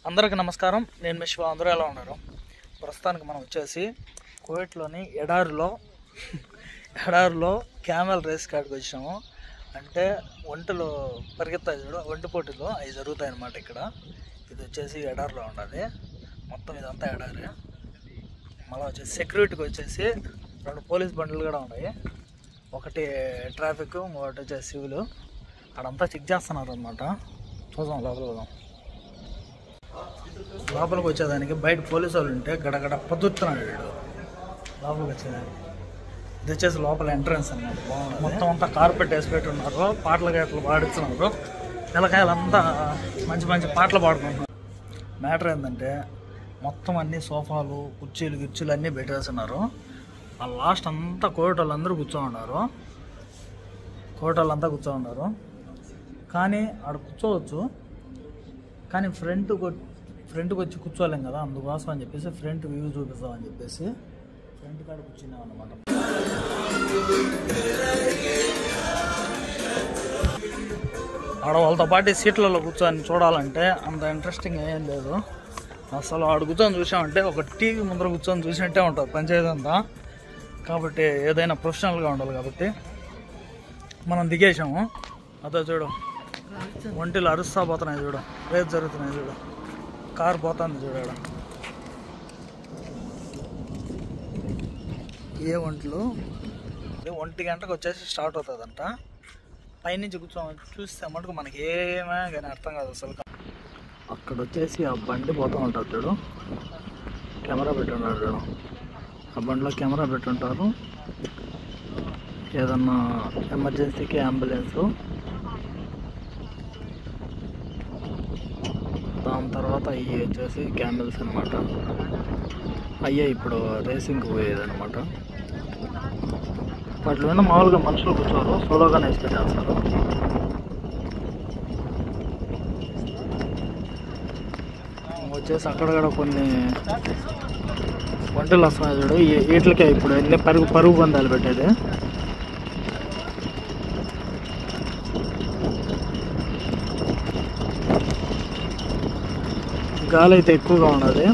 అందరికీ నమస్కారం. నేను మీ శివ. అందరూ ఎలా ఉన్నారు? ప్రస్తుతానికి మనం వచ్చేసి కువైట్లోని ఎడారిలో క్యామెల్ రేస్ కాడికి వచ్చాము. అంటే ఒంటెలు పరిగెత్తాయి చూడు, ఒంటి పోటీలు అవి జరుగుతాయి అన్నమాట. ఇక్కడ ఇది వచ్చేసి ఎడారిలో ఉన్నది, మొత్తం ఇదంతా ఎడారి. మళ్ళీ వచ్చేసి సెక్యూరిటీకి వచ్చేసి 2 పోలీస్ బండ్లు కూడా ఉన్నాయి. ఒకటి ట్రాఫిక్, ఇంకొకటి వచ్చేసి సివిల్. అక్కడంతా చెక్ చేస్తున్నారు అన్నమాట. చూద్దాం, లోపల పోదాం. లోపలికి వచ్చేదానికి బయట పోలీసు వాళ్ళు ఉంటే గడగడ పొద్దుతున్నాడు వీడు లోపలికి వచ్చేదానికి. ఇది వచ్చేసి లోపల ఎంట్రన్స్ అన్నమాట. బాగుంది, మొత్తం అంతా కార్పెట్ వేసి పెట్టి ఉన్నారు. పాటలు గేటలు పాడిస్తున్నారు. పిల్లకాయలంతా మంచి మంచి పాటలు పాడుకుంటున్నారు. మ్యాటర్ ఏంటంటే మొత్తం అన్ని సోఫాలు, కుర్చీలు అన్నీ పెట్టేస్తున్నారు. ఆ లాస్ట్ అంతా కోవిడ్ వాళ్ళందరూ కూర్చోన్నారు. కానీ ఆడ కూర్చోవచ్చు, కానీ ఫ్రంట్కి వచ్చి కూర్చోలేం కదా. అందుకోసం అని చెప్పేసి ఫ్రంట్ వ్యూ చూపిస్తామని చెప్పేసి ఫ్రంట్ కాడ కూర్చున్నాం అన్నమాట. ఆడ వాళ్ళతో పాటు సీట్లలో కూర్చొని చూడాలంటే అంత ఇంట్రెస్టింగ్ ఏం లేదు అసలు. ఆడ కూర్చొని చూసామంటే ఒక టీవీ ముందర కూర్చొని చూసినట్టే ఉంటుంది పంచాయతీ అంతా. కాబట్టి ఏదైనా ప్రొఫెషనల్గా ఉండాలి కాబట్టి మనం దిగేసాము. అదో చూడు, ఒంటిలు అరుస్తా పోతున్నాయి చూడు, రేస్ జరుగుతున్నాయి చూడు, కారు పోతుంది చూడాడు. ఏ ఒంట్లు 1 గంటకు వచ్చేసి స్టార్ట్ అవుతుందంట. పైనుంచి చూస్తే మటుకు మనకి ఏమే కానీ అర్థం కాదు అసలు. అక్కడ వచ్చేసి ఆ బండి పోతూ ఉంటుంది చూడు, కెమెరా పెట్టుంటారు చూడు. ఆ బండిలో కెమెరా పెట్టుంటారు. ఏదన్నా ఎమర్జెన్సీకి అంబులెన్సు, దాని తర్వాత అవి వచ్చేసి క్యామెల్స్ అనమాట. అయ్యే ఇప్పుడు రేసింగ్కి పోయేది అనమాట. వాటిలో ఏమన్నా మామూలుగా మనుషులు కూర్చోరు, సోలోగానే వేస్తే చేస్తారు. వచ్చేసి అక్కడ కూడా కొన్ని వంటలు వస్తున్నాయి చూడు. వీటికే ఇప్పుడు ఎన్ని పరుగు పందాలు పెట్టేది. గాలి అయితే ఎక్కువగా ఉన్నది.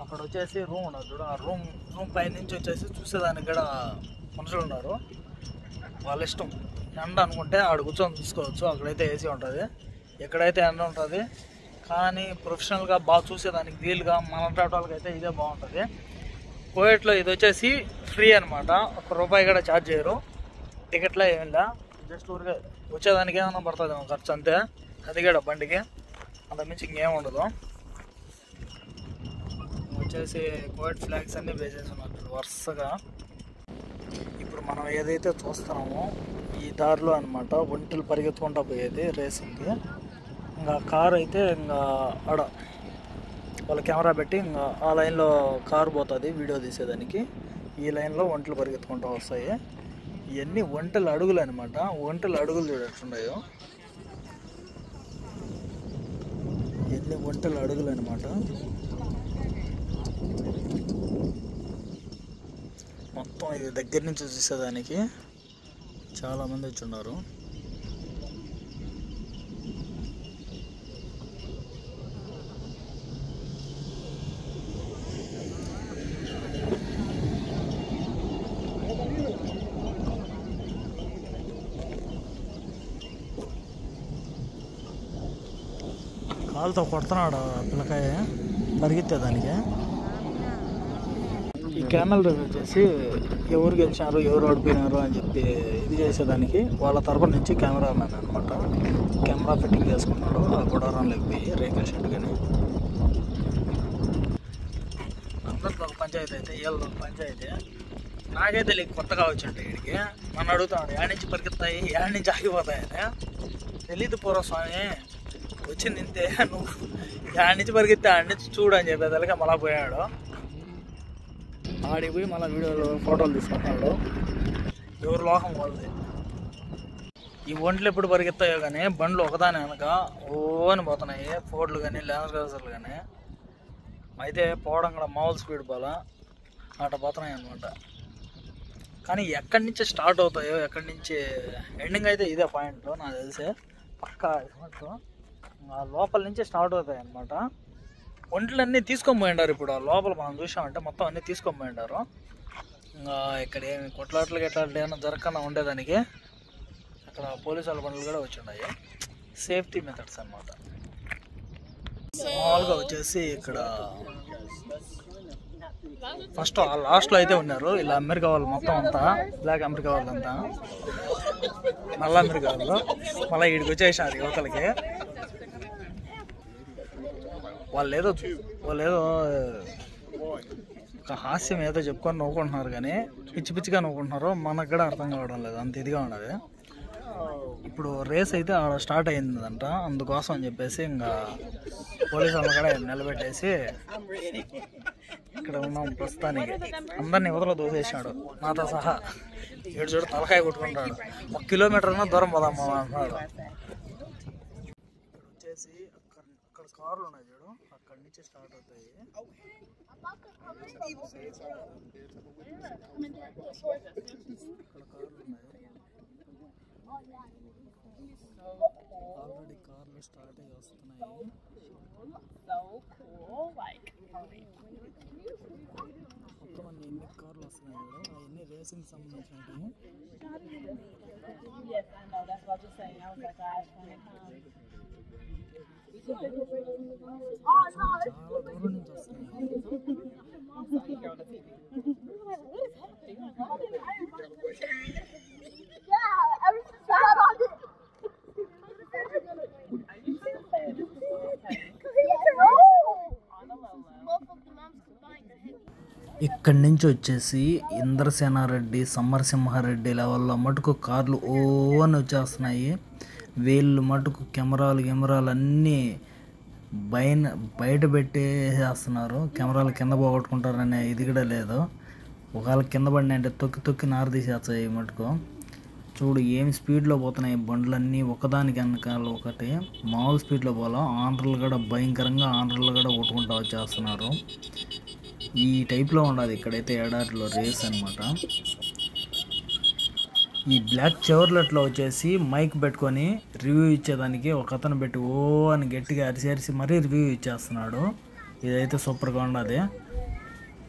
అక్కడ వచ్చేసి రూమ్ ఉన్నది చూడు. ఆ రూమ్ పై నుంచి వచ్చేసి చూసేదానికి కూడా మనుషులు ఉన్నారు. వాళ్ళ ఇష్టం. ఎండ అనుకుంటే ఆడ కూర్చొని చూసుకోవచ్చు. అక్కడైతే ఏసీ ఉంటుంది, ఎక్కడైతే ఎండ ఉంటుంది. కానీ ప్రొఫెషనల్గా బాగా చూసేదానికి వీలుగా మన వాళ్ళకి అయితే ఇదే బాగుంటుంది. కువైట్లో ఇది వచ్చేసి ఫ్రీ అనమాట. ₹1 కూడా ఛార్జ్ చేయరు. టికెట్లో ఏమి లే, జస్ట్ ఊరికే వచ్చేదానికి ఏమైనా పడుతుంది ఖర్చు అంతే. అది కూడా బండికి, అంత మించి ఇంకేం ఉండదు. వచ్చేసి కువైట్ ఫ్లాగ్స్ అన్నీ వేసేసి ఉన్నారు వరుసగా. ఇప్పుడు మనం ఏదైతే చూస్తున్నామో ఈ దారిలో అనమాట ఒంటెలు పరిగెత్తుకుంటా పోయేది రేసింగ్కి. ఇంకా కారు అయితే ఇంకా ఆడ వాళ్ళ కెమెరా పెట్టి ఇంకా ఆ లైన్లో కారు పోతుంది వీడియో తీసేదానికి. ఈ లైన్లో ఒంటెలు పరిగెత్తుకుంటూ వస్తాయి. ఇవన్నీ ఒంటెల అడుగులు అనమాట. ఒంటెల అడుగులు చూడట్టున్నాయో, ఇవన్నీ ఒంటెల అడుగులు అనమాట. మొత్తం ఇది దగ్గర నుంచి చూసేదానికి చాలామంది వచ్చి ఉన్నారు. కాలుతో కొడుతున్నాడు పిల్లకాయ పరిగెత్తేదానికి. ఈ క్యామెల్ రేస్ వచ్చేసి ఎవరు గెలిచినారు, ఎవరు ఓడిపోయినారు అని చెప్పి ఇది చేసేదానికి వాళ్ళ తరపు నుంచి కెమెరామెన్ అనమాట కెమెరా ఫిట్టింగ్ చేసుకున్నాడు. ఆ గుడారంలోకి పోయి రేకుల షెడ్. కానీ అందరికి ఒక పంచాయతీ అయితే వీళ్ళది ఒక పంచాయతీ. నాకైతే లేక కొత్తగా వచ్చింటాయి వీడికి. నన్ను అడుగుతాడు ఏడ నుంచి పరిగెత్తాయి, ఏడ నుంచి ఆగిపోతాయని. తెలీదు పూర్వస్వామి, వచ్చింది ఇంతే, నువ్వు ఆడి నుంచి పరిగెత్తే ఆడి నుంచి చూడు అని చెప్పేదానికి మళ్ళా పోయాడు. ఆడికి పోయి మళ్ళీ వీడియోలు ఫోటోలు తీసుకుంటున్నాడు. ఎవరు లోకం వాళ్ళది. ఈ ఒంట్లు ఎప్పుడు పరిగెత్తాయో కానీ బండ్లు ఒకదాని వెనక ఓని పోతున్నాయి. ఫోర్డ్లు కానీ ల్యాండ్ క్రూజర్లు కానీ అయితే పోవడం కూడా మామూలు స్పీడ్ పోలా అట్లా పోతున్నాయి అనమాట. కానీ ఎక్కడి నుంచి స్టార్ట్ అవుతాయో, ఎక్కడి నుంచి ఎండింగ్ అయితే ఇదే పాయింట్ నాకు తెలిసే. పక్కా లోపల నుంచి స్టార్ట్ అవుతాయి అన్నమాట. ఒంట్లన్నీ తీసుకొని పోయిండారు. ఇప్పుడు లోపల మనం చూసామంటే మొత్తం అన్నీ తీసుకొని పోయిండారు. ఇంకా ఇక్కడ ఏమి కొట్లాట్లు గట్లాట్లు ఏమైనా జరగకుండా ఉండేదానికి అక్కడ పోలీసు వాళ్ళ బండ్లు కూడా వచ్చి ఉన్నాయి. సేఫ్టీ మెథడ్స్ అన్నమాట. మామూలుగా వచ్చేసి ఇక్కడ ఫస్ట్ లాస్ట్లో అయితే ఉన్నారు ఇలా అమెరికా వాళ్ళు మొత్తం అంతా, బ్లాక్ అమెరికా వాళ్ళంతా, నల్ల అమెరికా వాళ్ళు. మళ్ళీ వీడికి వచ్చేసినారు యువతలకి. వాళ్ళు ఏదో ఒక హాస్యం ఏదో చెప్పుకొని నవ్వుకుంటున్నారు, కానీ పిచ్చి పిచ్చిగా నవ్వుకుంటున్నారు. మనకు కూడా అర్థం కావడం లేదు, అంత ఇదిగా ఉన్నది. ఇప్పుడు రేస్ అయితే ఆడ స్టార్ట్ అయిందంట, అందుకోసం అని చెప్పేసి ఇంకా పోలీసు వాళ్ళు కూడా నిలబెట్టేసి ఇక్కడ ఉన్నాం ప్రస్తుతానికి. అందరినీ యువతలో దూసేసినాడు నాతో సహా. ఏడు చూడు తలకాయ కొట్టుకుంటాడు. 1 కిలోమీటర్ దూరం పోదామా అంటున్నాడు. ఇక్కడ వచ్చేసి అక్కడ కార్లు ఉన్నాయి చూడు, అక్కడి నుంచి స్టార్ట్ అవుతాయి. ఇక్కడ కార్లు ఉన్నాయి. ఆల్రెడీ కార్లు స్టార్ట్ అయ్యి వస్తున్నాయి. మొత్తం అన్ని ఎన్ని కార్లు వస్తున్నాయి చూడు, అవన్నీ రేసింగ్ సంబంధించినవి. చాలా దూరం నుంచి వస్తున్నాయి. ఇక్కడి నుంచి వచ్చేసి ఇంద్రసేనారెడ్డి, సమరసింహారెడ్డి లెవెల్లో మటుకు కార్లు ఓ అని వచ్చేస్తున్నాయి. వీళ్ళు మటుకు కెమెరాలు అన్నీ బయట పెట్టేసేస్తున్నారు. కెమెరాలు కింద పోగొట్టుకుంటారనే ఇది కూడా లేదు. ఒకవేళ కింద పడినాయి అంటే తొక్కి నార తీసేస్తాయి మటుకు. చూడు ఏమి స్పీడ్లో పోతున్నాయి బండ్లన్నీ, ఒకదానికి వెనకాల ఒకటి. మామూలు స్పీడ్లో పోలా, ఆంధ్రలు కూడా భయంకరంగా ఆంధ్రలు కూడా కొట్టుకుంటూ వచ్చేస్తున్నారు. ఈ టైప్లో ఉండదు ఇక్కడైతే ఎడారిలో రేస్ అనమాట. ఈ బ్లాక్ చెవర్లెట్లో వచ్చేసి మైక్ పెట్టుకొని రివ్యూ ఇచ్చేదానికి ఒక అతను పెట్టి ఓ అని గట్టిగా అరిసి మరీ రివ్యూ ఇచ్చేస్తున్నాడు. ఇదైతే సూపర్గా ఉండదు.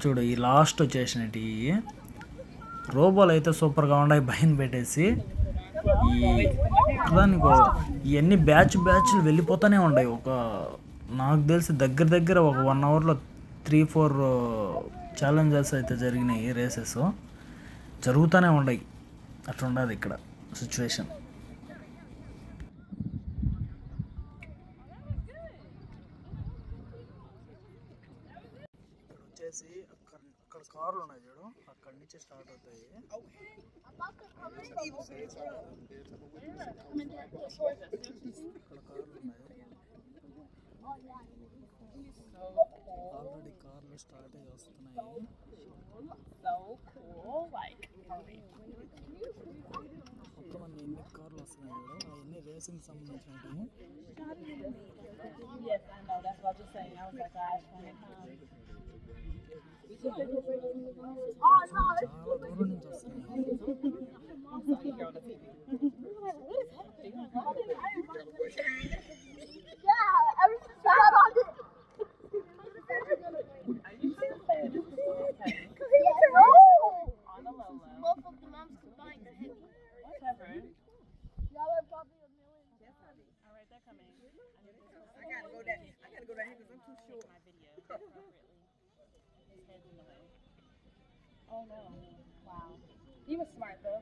చూడు ఈ లాస్ట్ వచ్చేసినట్టు ఈ రోబోలు అయితే సూపర్గా ఉన్నాయి. భయం పెట్టేసి దానికి ఇవన్నీ బ్యాచ్లు వెళ్ళిపోతూనే ఉన్నాయి. నాకు తెలిసి దగ్గర ఒక 1 అవర్లో 3-4 ఛాలెంజెస్ అయితే జరిగినాయి. రేసెస్ జరుగుతూనే ఉన్నాయి. అట్లా ఉండదు ఇక్కడ సిచ్యువేషన్. ఇక్కడ వచ్చేసి అక్కడ కార్లు ఉన్నాయి చూడు, అక్కడి నుంచి స్టార్ట్ అవుతాయి. ఇక్కడ కార్లు ఉన్నాయి. ఆల్రెడీ కార్లు స్టార్ట్ అయ్యి వస్తున్నాయి. మొత్తం అన్ని ఎన్ని కార్లు వస్తున్నాయి చూడు, అవన్నీ రేసింగ్ సంబంధించినవి. చాలా దూరం నుంచి వస్తున్నాయి. Oh no. Wow. He was smart though.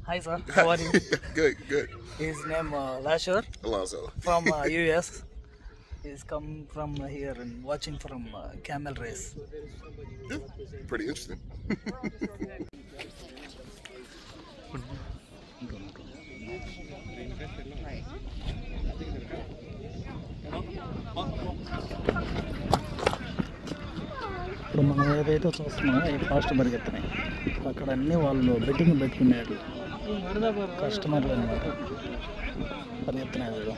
Hi sir, how are you? Good. His name Lasher Alonso. from US. He's come from here and watching from camel race. Yeah, pretty interesting. ఇప్పుడు మనం ఏదైతే చూస్తున్నామో అవి fast పరిగెత్తున్నాయి. అక్కడ అన్నీ వాళ్ళు betting పెట్టుకునేది కస్టమర్లు అనమాట. పరిగెత్తున్నాయి వీడు.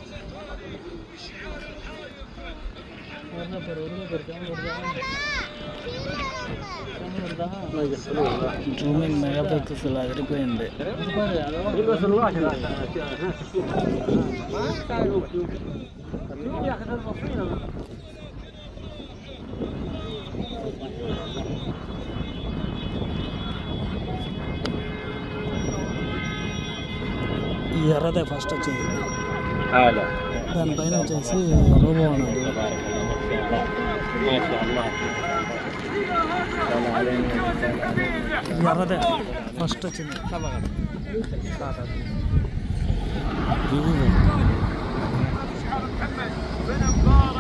జూమింగ్ మెగా పిక్సెల్ అదిరిపోయింది. ఈ ఎర్రదే ఫస్ట్ వచ్చేది. దానిపైన వచ్చేసి రోబో ఉన్నది. ఎర్రదే ఫస్ట్ వచ్చింది.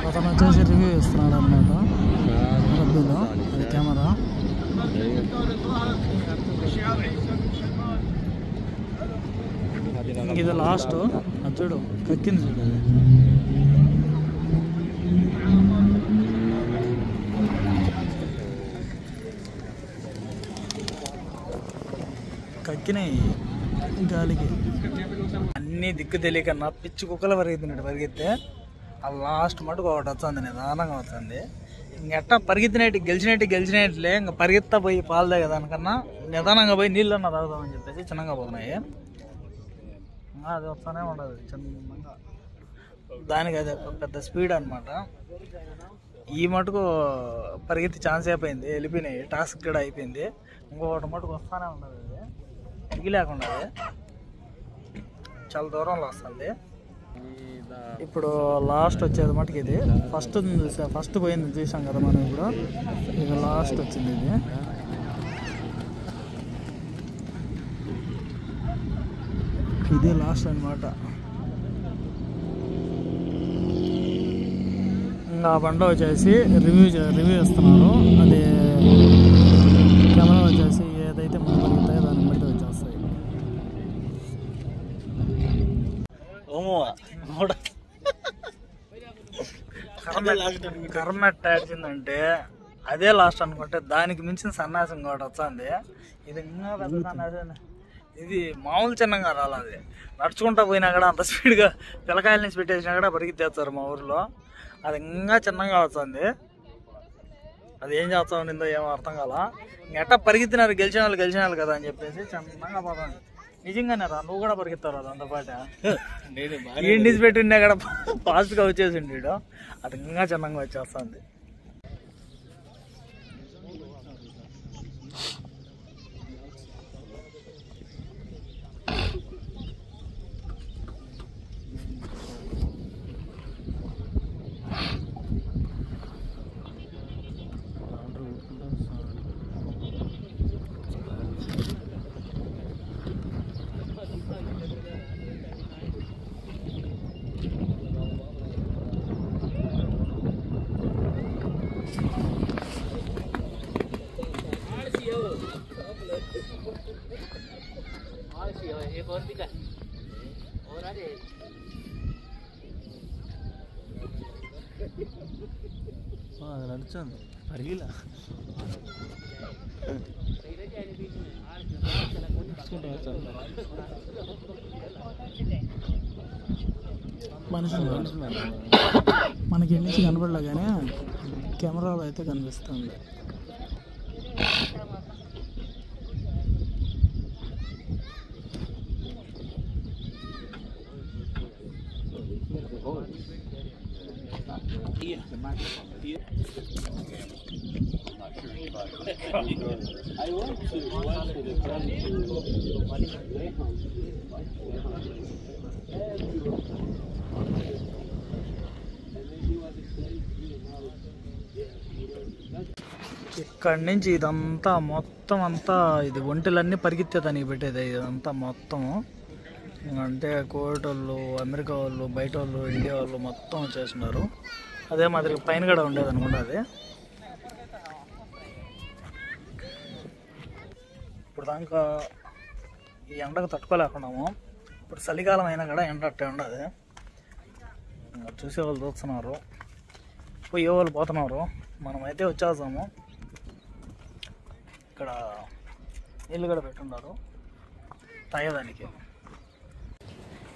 అతను వచ్చేసి రివ్యూ ఇస్తున్నాడు అన్నమాట. రబ్బీలో అది కెమెరా. ఇది లాస్ట్. అది చూడు కక్కింది చూడు. అది కక్కినాయి గాలికి. అన్నీ దిక్కు తెలియకన్నా పిచ్చి కుక్కలు పరిగెత్తే ఆ లాస్ట్ మటుకు ఒకటి వస్తుంది, నిదానంగా వస్తుంది. ఇంకెట్టా గెలిచినట్లే ఇంకా పరిగెత్తా పోయి పాలు తాగేదానికన్నా నిదానంగా పోయి నీళ్ళన్నా తాగుదామని చెప్పేసి చిన్నగా పోతున్నాయి. అది వస్తూనే ఉండదు చిన్నగా. దానికి అది పెద్ద స్పీడ్ అనమాట. ఈ మటుకు పరిగెత్తి ఛాన్స్ అయిపోయింది, వెళ్ళిపోయినాయి. టాస్క్ కూడా అయిపోయింది. ఇంకొకటి మటుకు వస్తూనే ఉండదు. అది దిగి లేకుండా చాలా దూరంలో వస్తుంది. ఇప్పుడు లాస్ట్ వచ్చేది మటుకు ఇది. ఫస్ట్ పోయింది చూసాం కదా మనం. ఇప్పుడు ఇది లాస్ట్ వచ్చింది. ఇది ఇదే లాస్ట్ అనమాట. ఇంకా బండ వచ్చేసి రివ్యూ ఇస్తున్నారు. అది కెమెరా వచ్చేసి ఏదైతే మనం పలుకుతాయో దాన్ని బట్టి వచ్చేస్తాయి. కర్మ ఎట్టాచిందంటే అదే లాస్ట్ అనుకుంటే దానికి మించిన సన్యాసం కూడా వస్తుంది. ఇది ఇంకా పెద్ద సన్యాసం. ఇది మామూలు చిన్నగా రాలేదు. నడుచుకుంటా పోయినా కూడా అంత స్పీడ్గా పిల్లకాయల నుంచి పెట్టేసినా కూడా పరిగెత్తేస్తారు మా ఊరిలో. అది ఇంకా చిన్నగా వస్తుంది. అది ఏం చేస్తా ఉండిందో ఏమో అర్థం కాల. ఎట్టా పరిగెత్తినారు గెలిచిన వాళ్ళు కదా అని చెప్పేసి చిన్నగా పోతాను. నిజంగానే రా, నువ్వు కూడా పరిగెత్తావు రా దాంతో పాటు. ఇండిస్ పెట్టిండే కూడా ఫాస్ట్గా వచ్చేసిండు. అది ఇంకా చిన్నగా వచ్చేస్తుంది. అది నడుచుంది పరిగిలా. మనకి ఎన్ని నుంచి కనపడలే కానీ కెమెరాలో అయితే కనిపిస్తుంది. ఇక్కడి నుంచి ఇదంతా మొత్తం అంతా ఇది ఒంటెలన్నీ పరిగెత్తేదానికి పెట్టేది ఇదంతా మొత్తము. అంటే కోవిడ్ వాళ్ళు, అమెరికా వాళ్ళు, బయట వాళ్ళు, ఇండియా వాళ్ళు మొత్తం చేస్తున్నారు. అదే మాదిరి పైన కూడా ఉండేది అనుకుంటా. అది ఇప్పుడు దాకా ఈ ఎండకు తట్టుకోలేకున్నాము. ఇప్పుడు చలికాలం అయినా కూడా ఎండ అట్టే ఉండదు. చూసేవాళ్ళు చూస్తున్నారు, పోయే వాళ్ళు పోతున్నారు. మనమైతే వచ్చేసాము. ఇక్కడ నీళ్ళు కూడా పెట్టున్నారు తాగేదానికి.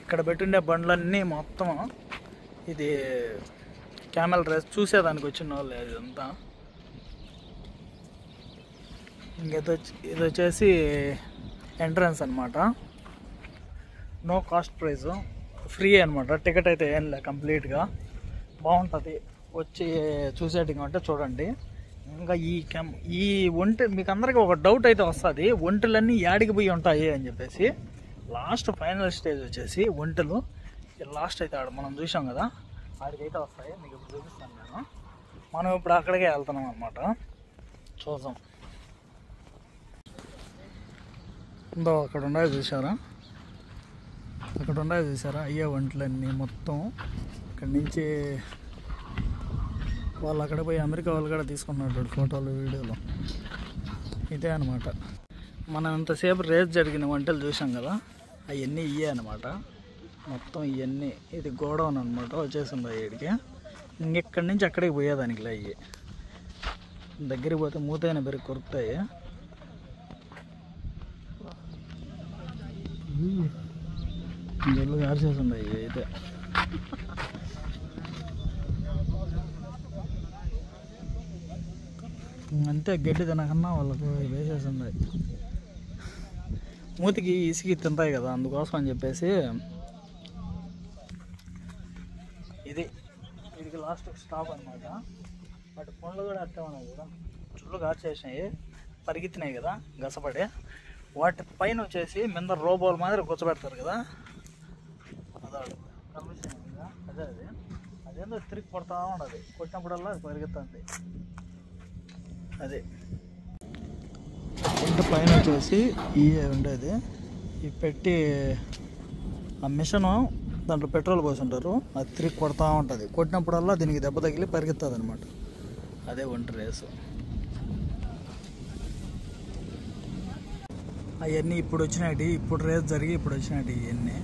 ఇక్కడ పెట్టిండే బండ్లన్నీ మొత్తం ఇది క్యామెల్ రేస్ చూసేదానికి వచ్చిన వాళ్ళు. ఇదంతా ఇది వచ్చేసి ఎంట్రన్స్ అనమాట. నో కాస్ట్ ప్రైస్, ఫ్రీ అనమాట. టికెట్ అయితే ఏం లే, కంప్లీట్గా బాగుంటుంది. వచ్చి చూసేటిగా ఉంటే చూడండి. ఇంకా ఈ ఒంటె మీకు అందరికీ ఒక డౌట్ అయితే వస్తుంది, ఒంటెలన్నీ యాడికి పోయి ఉంటాయి అని చెప్పేసి. లాస్ట్ ఫైనల్ స్టేజ్ వచ్చేసి ఒంటెలు లాస్ట్ అయితే ఆడ మనం చూసాం కదా, ఆడికైతే వస్తాయి. మీకు ఇప్పుడు చూపిస్తాను నేను. మనం ఇప్పుడు అక్కడికే వెళ్తున్నాం అనమాట. చూద్దాం. ఇందో అక్కడ ఉన్నాయి చూసారా, అక్కడ ఉన్నాయి చూసారా, అయ్యే ఒంటెలన్నీ మొత్తం. అక్కడి నుంచి వాళ్ళు అక్కడ పోయి అమెరికా వాళ్ళు కూడా తీసుకున్నారు ఫోటోలు, వీడియోలు. ఇదే అనమాట. మనం ఇంతసేపు రేస్ జరిగిన వంటలు చూసాం కదా, అవన్నీ ఇవే అనమాట. మొత్తం ఇవన్నీ ఇది గోడౌన్ అనమాట. వచ్చేసింది ఇక్కడికి. ఇంకెక్కడి నుంచి అక్కడికి పోయేదానికి అయ్యి దగ్గరికి పోతే మూతైన బెరికి కొరుకుతాయి. గొల్లు కాల్చేసింది అవి అయితే. అంతే, గడ్డి తినకన్నా వాళ్ళకు వేసేసింది. మూతికి ఇసికి తింటాయి కదా, అందుకోసం అని చెప్పేసి. ఇది లాస్ట్ స్టాప్ అనమాట. వాటి పండ్లు కూడా అట్టే ఉన్నాయి కదా, చుళ్ళు కాచేసినాయి, పరిగెత్తినాయి కదా గసపడి. వాటి పైన వచ్చేసి మింద రోబోల మాదిరి కూర్చోబెడతారు కదా, అదాడు కనిపిస్తుంది కదా, అదేందో తిరిగి కొడతా ఉండదు. కొట్టినప్పుడల్లా అది పరిగెత్తుంది. అదే ఇంటి పైన వచ్చేసి ఇవే ఉండేది. ఈ పెట్టి ఆ మిషను దాంట్లో పెట్రోల్ పోసి ఉంటారు, అది తిరిగి కొడతా ఉంటుంది. కొట్టినప్పుడల్లా దీనికి దెబ్బ తగిలి పరిగెత్తుంది అనమాట. అదే ఒంటి రేసు. అవన్నీ ఇప్పుడు వచ్చినాయి, ఇప్పుడు రేస్ జరిగి ఇప్పుడు వచ్చినాయి ఇవన్నీ.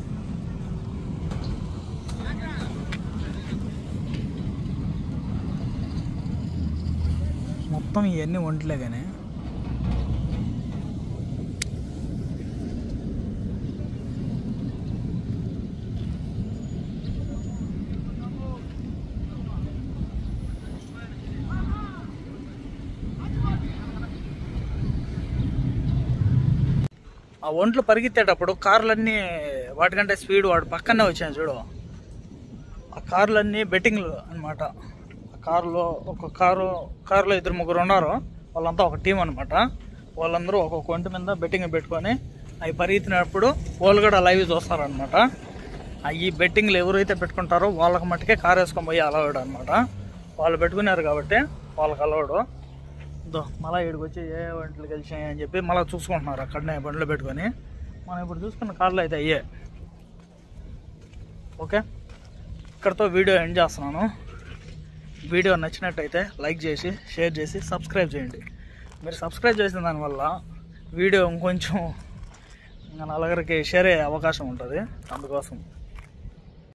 మొత్తం ఇవన్నీ ఒంట్లే. కానీ ఆ ఒంట్లు పరిగెత్తేటప్పుడు కార్లన్నీ వాటికంటే స్పీడ్ వాడు పక్కనే వచ్చాను చూడు. ఆ కార్లన్నీ బెట్టింగ్లు అనమాట. ఆ కారులో ఒక కారులో 2-3 ఉన్నారు. వాళ్ళంతా ఒక టీం అనమాట. వాళ్ళందరూ ఒక్కొక్క ఒంటి మీద బెట్టింగ్ పెట్టుకొని అవి పరిగెత్తినప్పుడు వాళ్ళు కూడా లైవ్ చూస్తారనమాట. ఈ బెట్టింగ్లు ఎవరైతే పెట్టుకుంటారో వాళ్ళకి మట్టుకే కారు వేసుకొని పోయి అలవాడు అనమాట. వాళ్ళు పెట్టుకున్నారు కాబట్టి వాళ్ళకి అలవాడు. మళ్ళీ ఇక్కడికి వచ్చి ఏ వంటలు కలిసినాయి అని చెప్పి మళ్ళీ చూసుకుంటున్నారు అక్కడనే బండ్లు పెట్టుకొని. మనం ఇప్పుడు చూసుకున్న కార్లు అయితే అయ్యే. ఓకే, ఇక్కడతో వీడియో ఎండ్ చేస్తున్నాను. వీడియో నచ్చినట్టయితే లైక్ చేసి, షేర్ చేసి, సబ్స్క్రైబ్ చేయండి. మీరు సబ్స్క్రైబ్ చేసిన దానివల్ల వీడియో ఇంకొంచెం నలుగురికి షేర్ అయ్యే అవకాశం ఉంటుంది. అందుకోసం